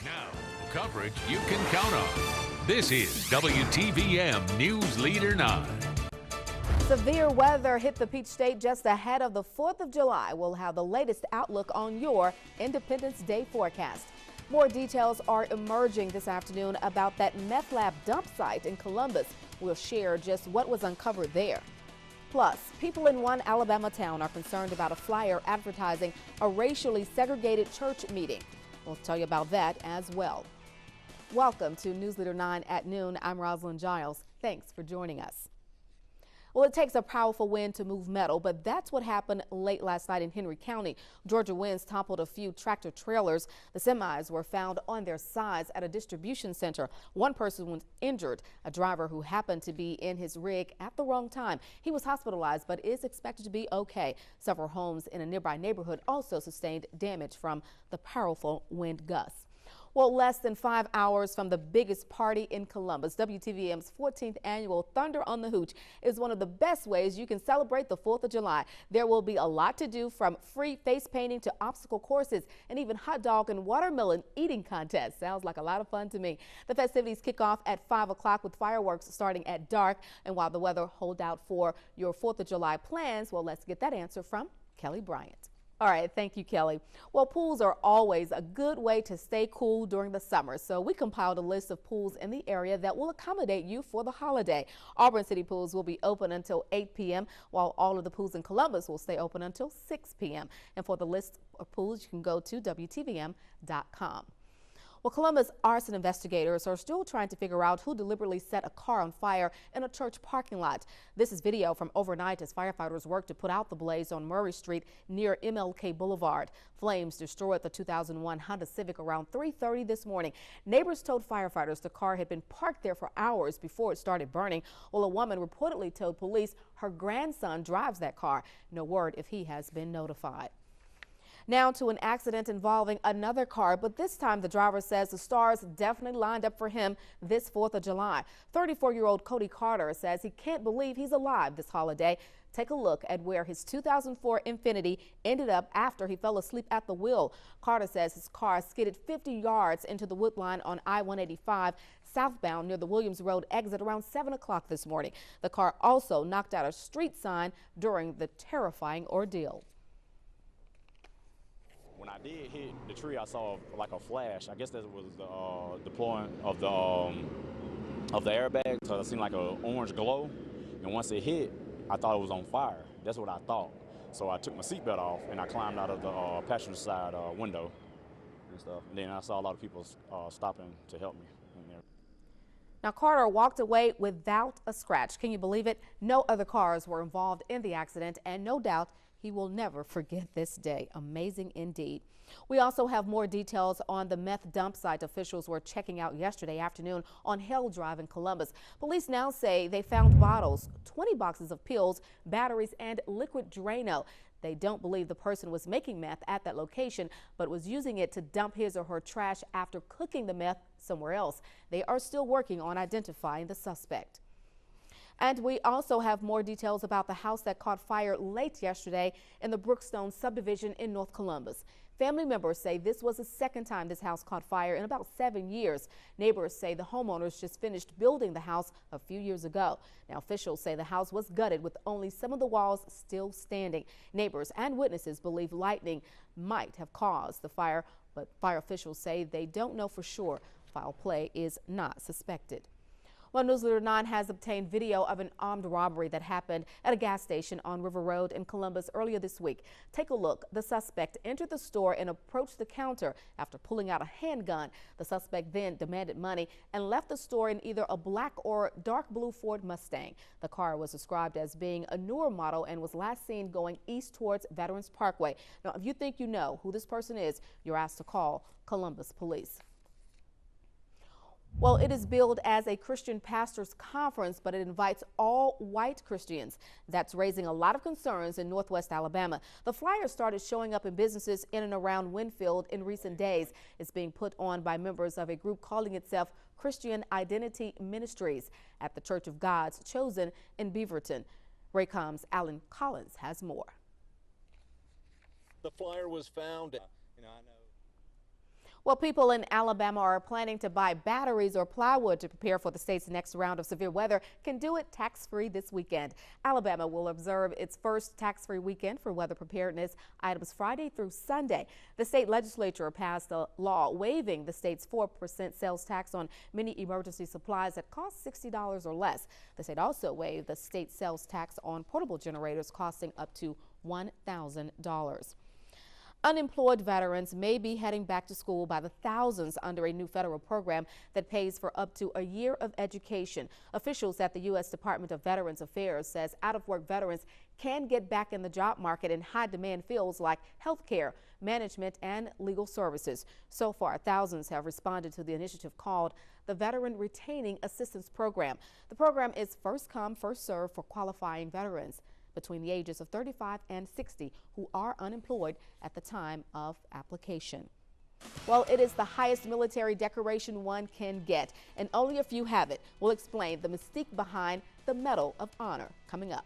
Now, coverage you can count on. This is WTVM News Leader 9. Severe weather hit the Peach State just ahead of the 4th of July. We'll have the latest outlook on your Independence Day forecast. More details are emerging this afternoon about that meth lab dump site in Columbus. We'll share just what was uncovered there. Plus, people in one Alabama town are concerned about a flyer advertising a racially segregated church meeting. We'll tell you about that as well. Welcome to News Leader 9 at noon. I'm Roslyn Giles. Thanks for joining us. Well, it takes a powerful wind to move metal, but that's what happened late last night in Henry County. Georgia winds toppled a few tractor trailers. The semis were found on their sides at a distribution center. One person was injured, a driver who happened to be in his rig at the wrong time. He was hospitalized but is expected to be okay. Several homes in a nearby neighborhood also sustained damage from the powerful wind gusts. Well, less than 5 hours from the biggest party in Columbus, WTVM's 14th annual Thunder on the Hooch is one of the best ways you can celebrate the 4th of July. There will be a lot to do, from free face painting to obstacle courses and even hot dog and watermelon eating contests. Sounds like a lot of fun to me. The festivities kick off at 5 o'clock with fireworks starting at dark. And while the weather hold out for your 4th of July plans, well, let's get that answer from Kelly Bryant. All right, thank you, Kelly. Well, pools are always a good way to stay cool during the summer, so we compiled a list of pools in the area that will accommodate you for the holiday. Auburn City pools will be open until 8 p.m., while all of the pools in Columbus will stay open until 6 p.m. And for the list of pools, you can go to WTVM.com. Well, Columbus arson investigators are still trying to figure out who deliberately set a car on fire in a church parking lot. This is video from overnight as firefighters work to put out the blaze on Murray Street near MLK Boulevard. Flames destroyed the 2001 Honda Civic around 3:30 this morning. Neighbors told firefighters the car had been parked there for hours before it started burning. Well, a woman reportedly told police her grandson drives that car. No word if he has been notified. Now to an accident involving another car, but this time the driver says the stars definitely lined up for him this 4th of July. 34-year-old Cody Carter says he can't believe he's alive this holiday. Take a look at where his 2004 Infiniti ended up after he fell asleep at the wheel. Carter says his car skidded 50 yards into the wood line on I-185 southbound near the Williams Road exit around 7 o'clock this morning. The car also knocked out a street sign during the terrifying ordeal. When I did hit the tree, I saw like a flash. I guess that was the deploying of the airbag. So it seemed like an orange glow. And once it hit, I thought it was on fire. That's what I thought. So I took my seatbelt off and I climbed out of the passenger side window and stuff. And then I saw a lot of people stopping to help me in there. Now, Carter walked away without a scratch. Can you believe it? No other cars were involved in the accident, and no doubt he will never forget this day. Amazing indeed. We also have more details on the meth dump site officials were checking out yesterday afternoon on Hell Drive in Columbus. Police now say they found bottles, 20 boxes of pills, batteries, and liquid Drano. They don't believe the person was making meth at that location, but was using it to dump his or her trash after cooking the meth somewhere else. They are still working on identifying the suspect. And we also have more details about the house that caught fire late yesterday in the Brookstone subdivision in North Columbus. Family members say this was the second time this house caught fire in about 7 years. Neighbors say the homeowners just finished building the house a few years ago. Now, officials say the house was gutted with only some of the walls still standing. Neighbors and witnesses believe lightning might have caused the fire, but fire officials say they don't know for sure. Foul play is not suspected. Well, News Leader 9 has obtained video of an armed robbery that happened at a gas station on River Road in Columbus earlier this week. Take a look. The suspect entered the store and approached the counter after pulling out a handgun. The suspect then demanded money and left the store in either a black or dark blue Ford Mustang. The car was described as being a newer model and was last seen going east towards Veterans Parkway. Now, if you think you know who this person is, you're asked to call Columbus Police. Well, it is billed as a Christian pastors conference, but it invites all white Christians. That's raising a lot of concerns in Northwest Alabama. The flyer started showing up in businesses in and around Winfield in recent days. It's being put on by members of a group calling itself Christian Identity Ministries at the Church of God's Chosen in Beaverton. Raycom's Alan Collins has more. The flyer was found. Well, people in Alabama are planning to buy batteries or plywood to prepare for the state's next round of severe weather can do it tax-free this weekend. Alabama will observe its first tax-free weekend for weather preparedness items Friday through Sunday. The state legislature passed a law waiving the state's 4% sales tax on many emergency supplies that cost $60 or less. The state also waived the state sales tax on portable generators costing up to $1,000. Unemployed veterans may be heading back to school by the thousands under a new federal program that pays for up to a year of education. Officials at the U.S. Department of Veterans Affairs says out-of-work veterans can get back in the job market in high-demand fields like healthcare, management, and legal services. So far, thousands have responded to the initiative called the Veteran Retaining Assistance Program. The program is first come, first served for qualifying veterans between the ages of 35 and 60 who are unemployed at the time of application. Well, it is the highest military decoration one can get, and only a few have it. We'll explain the mystique behind the Medal of Honor coming up.